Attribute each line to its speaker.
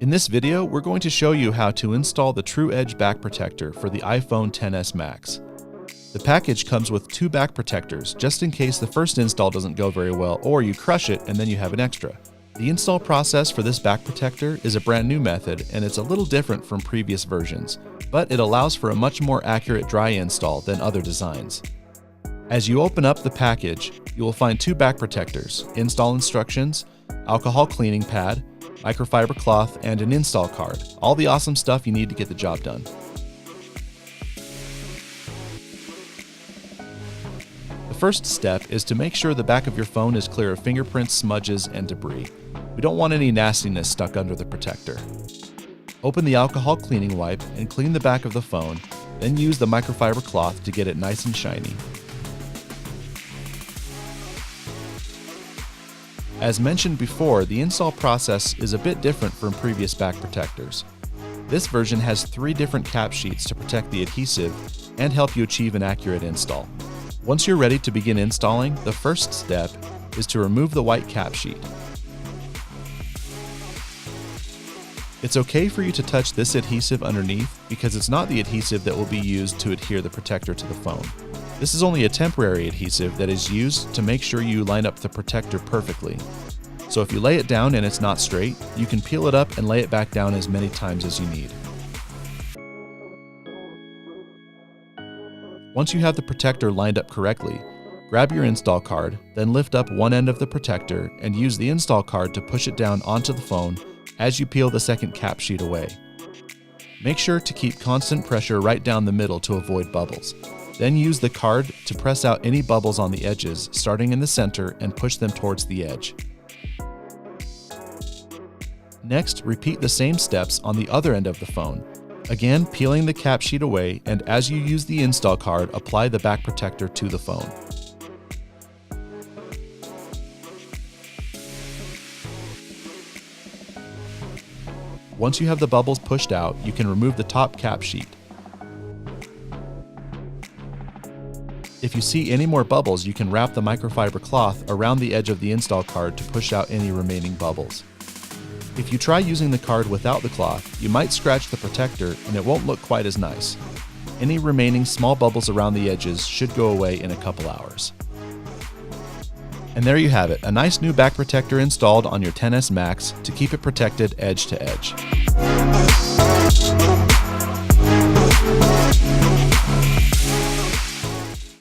Speaker 1: In this video, we're going to show you how to install the True Edge back protector for the iPhone XS Max. The package comes with two back protectors, just in case the first install doesn't go very well or you crush it and then you have an extra. The install process for this back protector is a brand new method and it's a little different from previous versions, but it allows for a much more accurate dry install than other designs. As you open up the package, you will find two back protectors, install instructions, alcohol cleaning pad, microfiber cloth, and an install card. All the awesome stuff you need to get the job done. The first step is to make sure the back of your phone is clear of fingerprints, smudges, and debris. We don't want any nastiness stuck under the protector. Open the alcohol cleaning wipe and clean the back of the phone, then use the microfiber cloth to get it nice and shiny. As mentioned before, the install process is a bit different from previous back protectors. This version has 3 different cap sheets to protect the adhesive and help you achieve an accurate install. Once you're ready to begin installing, the first step is to remove the white cap sheet. It's okay for you to touch this adhesive underneath because it's not the adhesive that will be used to adhere the protector to the phone. This is only a temporary adhesive that is used to make sure you line up the protector perfectly. So if you lay it down and it's not straight, you can peel it up and lay it back down as many times as you need. Once you have the protector lined up correctly, grab your install card, then lift up one end of the protector and use the install card to push it down onto the phone as you peel the second cap sheet away. Make sure to keep constant pressure right down the middle to avoid bubbles. Then use the card to press out any bubbles on the edges, starting in the center, and push them towards the edge. Next, repeat the same steps on the other end of the phone. Again, peeling the cap sheet away, and as you use the install card, apply the back protector to the phone. Once you have the bubbles pushed out, you can remove the top cap sheet. If you see any more bubbles, you can wrap the microfiber cloth around the edge of the install card to push out any remaining bubbles. If you try using the card without the cloth, you might scratch the protector and it won't look quite as nice. Any remaining small bubbles around the edges should go away in a couple hours. And there you have it, a nice new back protector installed on your XS Max to keep it protected edge to edge.